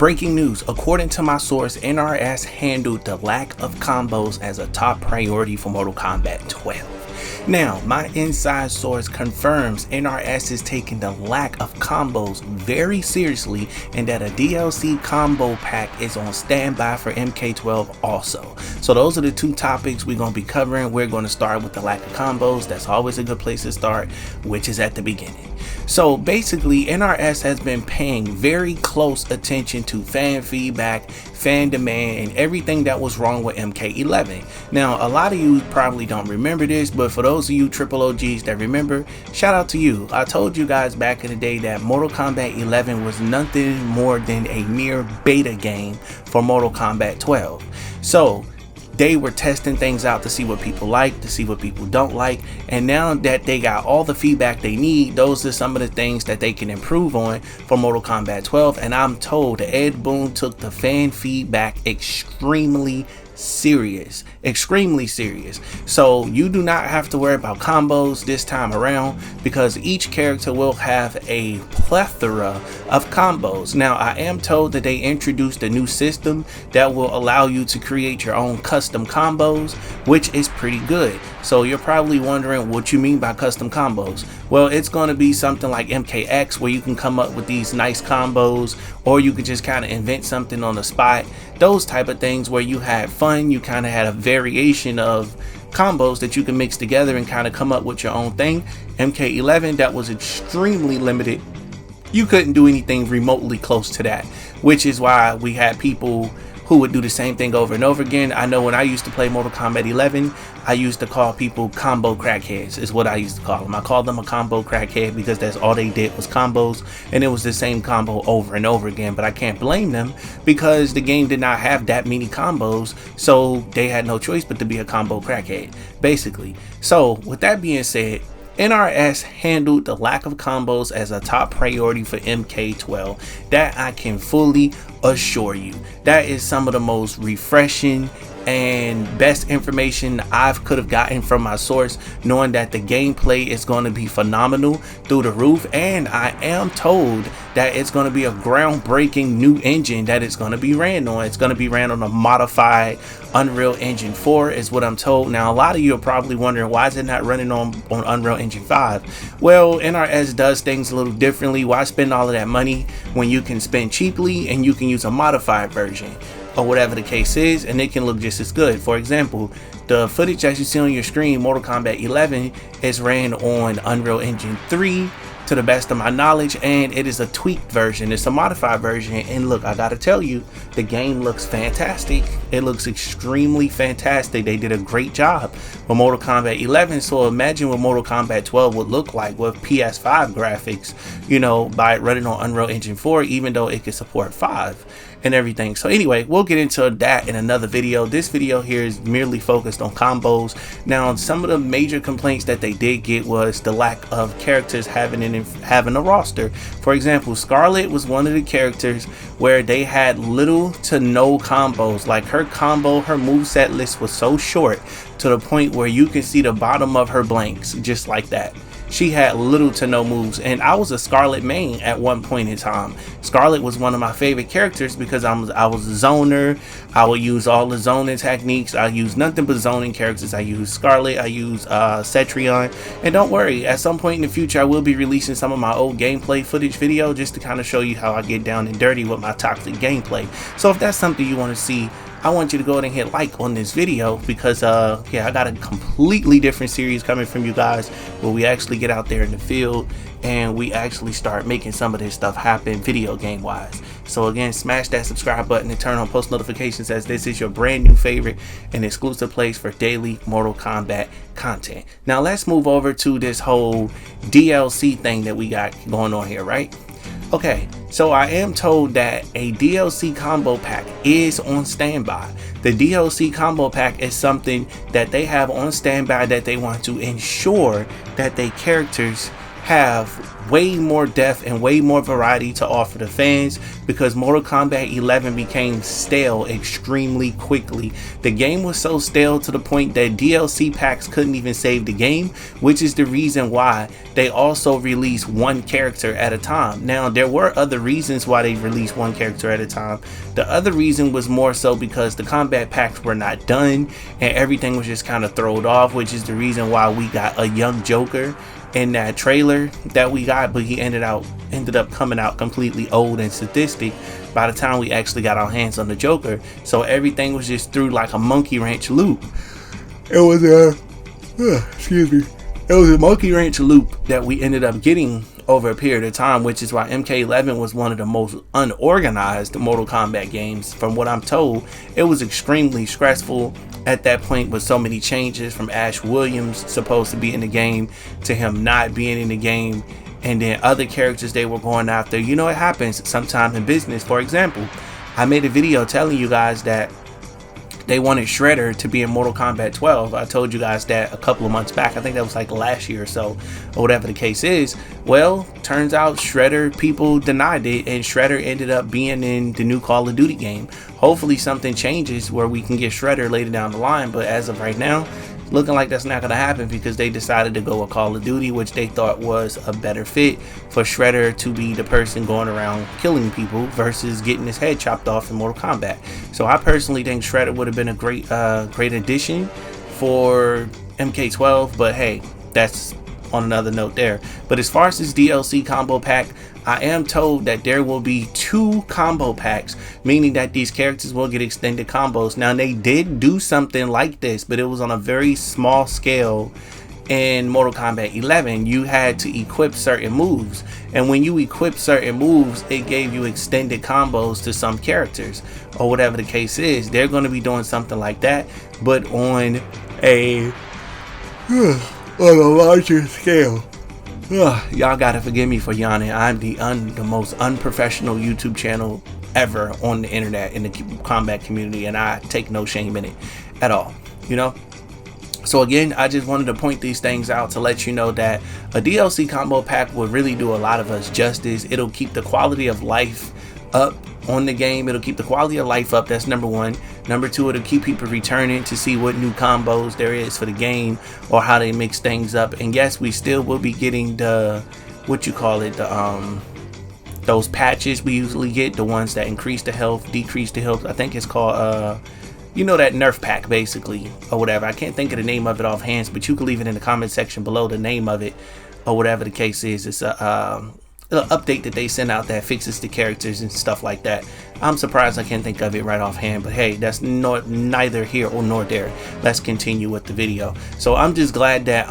Breaking news, according to my source, NRS handled the lack of combos as a top priority for Mortal Kombat 12. Now, my inside source confirms NRS is taking the lack of combos very seriously and that a DLC combo pack is on standby for MK12 also. So those are the two topics we're going to be covering. We're going to start with the lack of combos. That's always a good place to start, which is at the beginning. So basically, NRS has been paying very close attention to fan feedback, fan demand, and everything that was wrong with MK11. Now, a lot of you probably don't remember this, but for those of you triple OGs that remember, shout out to you. I told you guys back in the day that Mortal Kombat 11 was nothing more than a mere beta game for Mortal Kombat 12. So they were testing things out to see what people like, to see what people don't like, and now that they got all the feedback they need, those are some of the things that they can improve on for Mortal Kombat 12. And I'm told Ed Boon took the fan feedback extremely serious. So you do not have to worry about combos this time around because each character will have a plethora of combos. Now, I am told that they introduced a new system that will allow you to create your own custom combos, which is pretty good. So you're probably wondering what you mean by custom combos. Well, it's going to be something like MKX where you can come up with these nice combos, or you could just kind of invent something on the spot. Those type of things where you had fun, you kind of had a variation of combos that you can mix together and kind of come up with your own thing. MK11, that was extremely limited. You couldn't do anything remotely close to that, which is why we had people who would do the same thing over and over again. I know when I used to play Mortal Kombat 11, I used to call people combo crackheads, is what I used to call them. I called them a combo crackhead because that's all they did was combos, and it was the same combo over and over again. But I can't blame them because the game did not have that many combos, so they had no choice but to be a combo crackhead, basically. So with that being said, NRS handled the lack of combos as a top priority for MK12. That I can fully assure you. That is some of the most refreshing and best information I've could have gotten from my source, knowing that the gameplay is going to be phenomenal through the roof, and I am told that it's going to be a groundbreaking new engine that it's going to be ran on. It's going to be ran on a modified Unreal Engine 4 is what I'm told. Now, a lot of you are probably wondering, why is it not running on Unreal Engine 5? Well, NRS does things a little differently. Why spend all of that money when you can spend cheaply and you can use a modified version, or whatever the case is, and it can look just as good. For example, the footage that you see on your screen, Mortal Kombat 11, is ran on Unreal Engine 3 to the best of my knowledge, and it is a tweaked version. It's a modified version, and look, I gotta tell you, the game looks fantastic. It looks extremely fantastic. They did a great job with Mortal Kombat 11, so imagine what Mortal Kombat 12 would look like with PS5 graphics, you know, by running on Unreal Engine 4, even though it could support 5 and everything. So anyway, we'll get into that in another video. This video here is merely focused on combos. Now, some of the major complaints that they did get was the lack of characters having a roster. For example, Scarlet was one of the characters where they had little to no combos. Like her moveset list was so short to the point where you can see the bottom of her blanks just like that. She had little to no moves, and I was a Scarlet main at one point in time. Scarlet was one of my favorite characters because I was a zoner. I would use all the zoning techniques. I use nothing but zoning characters. I use Scarlet, I use Cetrion, and don't worry, at some point in the future I will be releasing some of my old gameplay footage video just to kind of show you how I get down and dirty with my toxic gameplay. So if that's something you want to see, I want you to go ahead and hit like on this video because yeah, I got a completely different series coming from you guys where we actually get out there in the field and we actually start making some of this stuff happen video game wise. So again, smash that subscribe button and turn on post notifications, as this is your brand new favorite and exclusive place for daily Mortal Kombat content. Now let's move over to this whole DLC thing that we got going on here, right? Okay, so I am told that a DLC combo pack is on standby. The DLC combo pack is something that they have on standby that they want to ensure that their characters have way more depth and way more variety to offer the fans, because Mortal Kombat 11 became stale extremely quickly. The game was so stale to the point that DLC packs couldn't even save the game, which is the reason why they also released one character at a time. Now, there were other reasons why they released one character at a time. The other reason was more so because the combat packs were not done and everything was just kind of thrown off, which is the reason why we got a young Joker in that trailer that we got, but he ended up coming out completely old and sadistic by the time we actually got our hands on the Joker. So everything was just through like a monkey wrench loop. It was a monkey wrench loop that we ended up getting over a period of time, which is why MK11 was one of the most unorganized Mortal Kombat games. From what I'm told, it was extremely stressful at that point with so many changes, from Ash Williams supposed to be in the game to him not being in the game, and then other characters they were going after. You know, it happens sometimes in business. For example, I made a video telling you guys that they wanted Shredder to be in Mortal Kombat 12. I told you guys that a couple of months back. I think that was like last year or so, or whatever the case is. Well, turns out Shredder, people denied it, and Shredder ended up being in the new Call of Duty game. Hopefully something changes where we can get Shredder later down the line, but as of right now, looking like that's not going to happen, because they decided to go with Call of Duty, which they thought was a better fit for Shredder to be the person going around killing people versus getting his head chopped off in Mortal Kombat. So I personally think Shredder would have been a great addition for MK12, but hey, that's on another note there. But as far as this DLC combo pack, I am told that there will be 2 combo packs, meaning that these characters will get extended combos. Now, they did do something like this, but it was on a very small scale. In Mortal Kombat 11, you had to equip certain moves, and when you equip certain moves, it gave you extended combos to some characters, or whatever the case is. They're going to be doing something like that, but on a larger scale. Y'all gotta forgive me for yawning. I'm the most unprofessional YouTube channel ever on the internet in the combat community, and I take no shame in it at all, you know. So again, I just wanted to point these things out to let you know that a DLC combo pack will really do a lot of us justice. It'll keep the quality of life up on the game. It'll keep the quality of life up. That's number one. Number two, it'll keep people returning to see what new combos there is for the game or how they mix things up. And yes, we still will be getting the, what you call it, the those patches we usually get, the ones that increase the health, decrease the health. I think it's called you know, that nerf pack basically, or whatever. I can't think of the name of it offhand, but you can leave it in the comment section below, the name of it, or whatever the case is. It's a update that they send out that fixes the characters and stuff like that. I'm surprised I can't think of it right offhand, but hey, that's neither here or nor there. Let's continue with the video. So I'm just glad that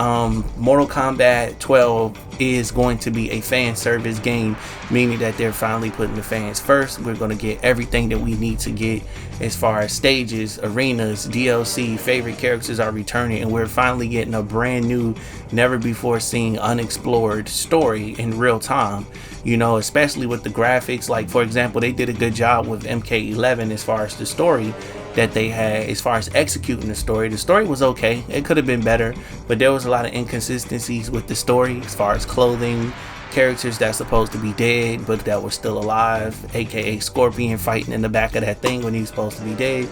Mortal Kombat 12 is going to be a fan service game, meaning that they're finally putting the fans first. We're going to get everything that we need to get as far as stages, arenas, DLC, favorite characters are returning, and we're finally getting a brand new, never before seen, unexplored story in real time. You know, especially with the graphics. Like, for example, they did a good job with MK11 as far as the story that they had, as far as executing the story. The story was okay. It could have been better, but there was a lot of inconsistencies with the story as far as clothing, characters that's supposed to be dead but that were still alive, aka Scorpion fighting in the back of that thing when he's supposed to be dead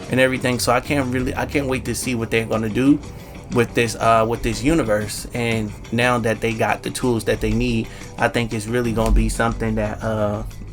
and everything. So I can't wait to see what they're gonna do with this universe. And now that they got the tools that they need, I think it's really gonna be something that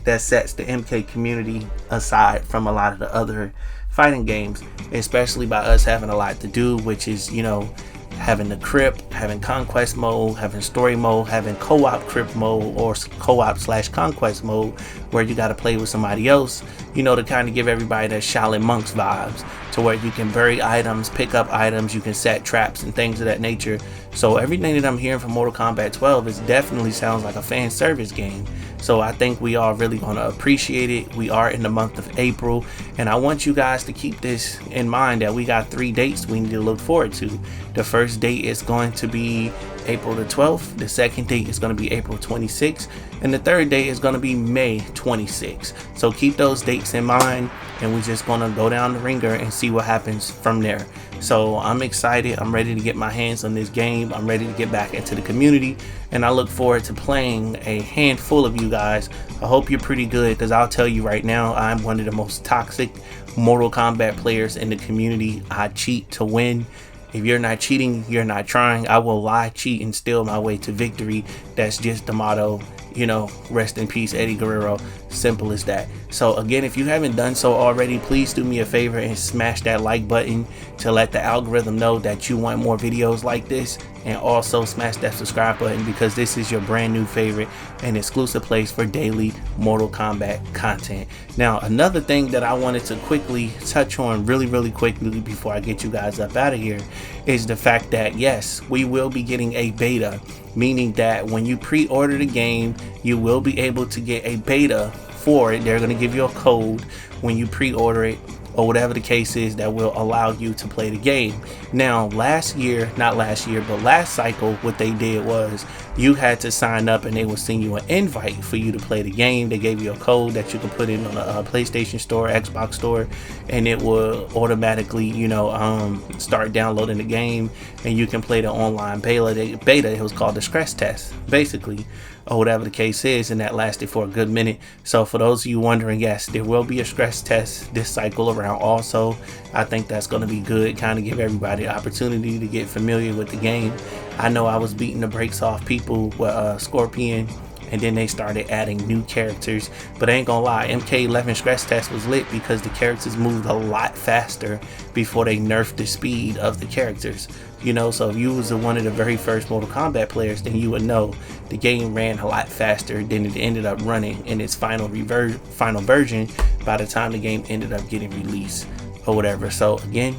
that sets the MK community aside from a lot of the other fighting games, especially by us having a lot to do, which is, you know, having the crypt, having conquest mode, having story mode, having co-op crypt mode or co-op / conquest mode where you got to play with somebody else, you know, to kind of give everybody that Shaolin monks vibes, to where you can bury items, pick up items, you can set traps and things of that nature. So everything that I'm hearing from Mortal Kombat 12 is definitely sounds like a fan service game. So I think we are really going to appreciate it. We are in the month of April, and I want you guys to keep this in mind that we got 3 dates we need to look forward to. The first date is going to be April the 12th. The second date is going to be April 26th, and the third date is going to be May 26th. So keep those dates in mind, and we're just going to go down the ringer and see what happens from there. So I'm excited. I'm ready to get my hands on this game. I'm ready to get back into the community, and I look forward to playing a handful of you guys. I hope you're pretty good, because I'll tell you right now, I'm one of the most toxic Mortal Kombat players in the community. I cheat to win. If you're not cheating, you're not trying. I will lie, cheat, and steal my way to victory. That's just the motto. You know, rest in peace, Eddie Guerrero. Simple as that. So again, if you haven't done so already, please do me a favor and smash that like button to let the algorithm know that you want more videos like this, and also smash that subscribe button, because this is your brand new favorite and exclusive place for daily Mortal Kombat content. Now, another thing that I wanted to quickly touch on really quickly before I get you guys up out of here is the fact that yes, we will be getting a beta, meaning that when you pre-order the game, you will be able to get a beta for it. They're going to give you a code when you pre-order it, or whatever the case is, that will allow you to play the game. Now, last cycle, what they did was you had to sign up and they will send you an invite for you to play the game. They gave you a code that you can put in on a PlayStation Store, Xbox Store, and it will automatically, you know, start downloading the game, and you can play the online beta. It was called the stress test, basically, or whatever the case is, and that lasted for a good minute. So for those of you wondering, yes, there will be a stress test this cycle around also. I think that's going to be good, kind of give everybody the opportunity to get familiar with the game. I know I was beating the brakes off people with Scorpion, and then they started adding new characters, but I ain't gonna lie, MK11 stress test was lit because the characters moved a lot faster before they nerfed the speed of the characters, you know. So if you was one of the very first Mortal Kombat players, then you would know the game ran a lot faster than it ended up running in its final version by the time the game ended up getting released or whatever. So again,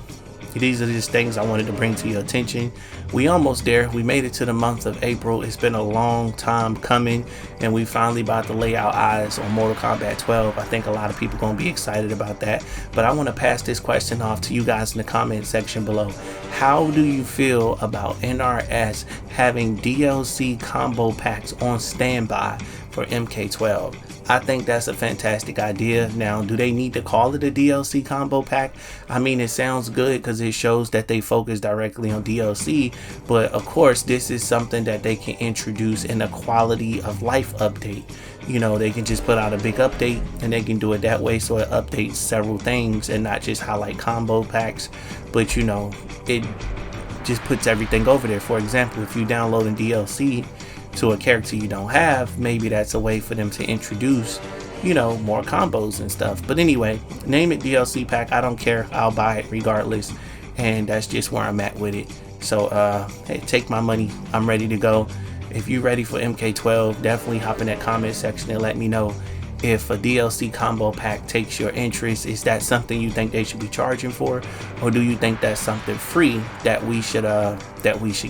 these are just things I wanted to bring to your attention. We almost there. We made it to the month of April. It's been a long time coming, and we finally about to lay our eyes on Mortal Kombat 12. I think a lot of people gonna be excited about that, but I want to pass this question off to you guys in the comment section below. How do you feel about NRS having DLC combo packs on standby for MK12? I think that's a fantastic idea. Now, do they need to call it a DLC combo pack? I mean, it sounds good because it shows that they focus directly on DLC, but of course, this is something that they can introduce in a quality of life update. You know, they can just put out a big update, and they can do it that way, so it updates several things and not just highlight combo packs, but you know, it just puts everything over there. For example, if you download a DLC to a character you don't have, maybe that's a way for them to introduce, you know, more combos and stuff. But anyway, name it DLC pack, I don't care, I'll buy it regardless, and that's just where I'm at with it. So hey, take my money, I'm ready to go. If you're ready for MK12, definitely hop in that comment section and let me know if a DLC combo pack takes your interest. Is that something you think they should be charging for, or do you think that's something free that we should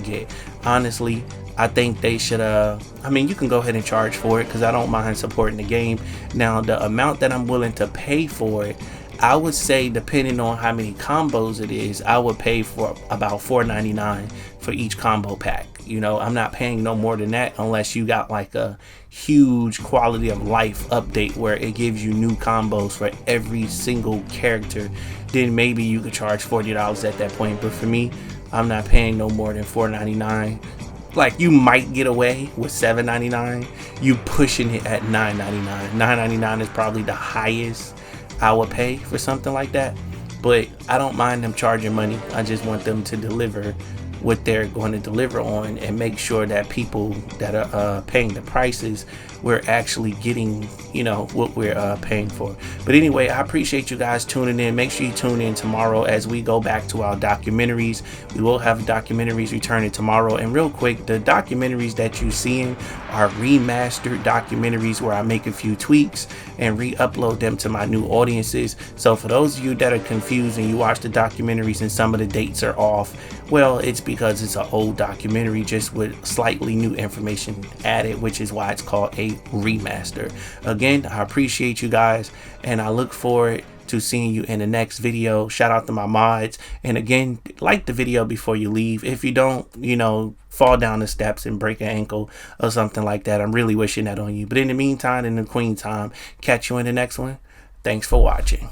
get? Honestly, I think they should I mean, you can go ahead and charge for it, because I don't mind supporting the game. Now, the amount that I'm willing to pay for it, I would say, depending on how many combos it is, I would pay for about $4.99 for each combo pack. You know, I'm not paying no more than that unless you got like a huge quality of life update where it gives you new combos for every single character. Then maybe you could charge $40 at that point. But for me, I'm not paying no more than $4.99. Like, you might get away with $7.99. You pushing it at $9.99. $9.99 is probably the highest I would pay for something like that. But I don't mind them charging money. I just want them to deliver what they're going to deliver on, and make sure that people that are paying the prices, we're actually getting, you know, what we're paying for. But anyway, I appreciate you guys tuning in. Make sure you tune in tomorrow as we go back to our documentaries. We will have documentaries returning tomorrow. And real quick, the documentaries that you're seeing are remastered documentaries where I make a few tweaks and re-upload them to my new audiences. So for those of you that are confused and you watch the documentaries and some of the dates are off, well, it's because it's an old documentary just with slightly new information added, which is why it's called a remaster. Again, I appreciate you guys, and I look forward to seeing you in the next video. Shout out to my mods. And again, like the video before you leave. If you don't, you know, fall down the steps and break an ankle or something like that, I'm really wishing that on you. But in the meantime, in the queen time, catch you in the next one. Thanks for watching.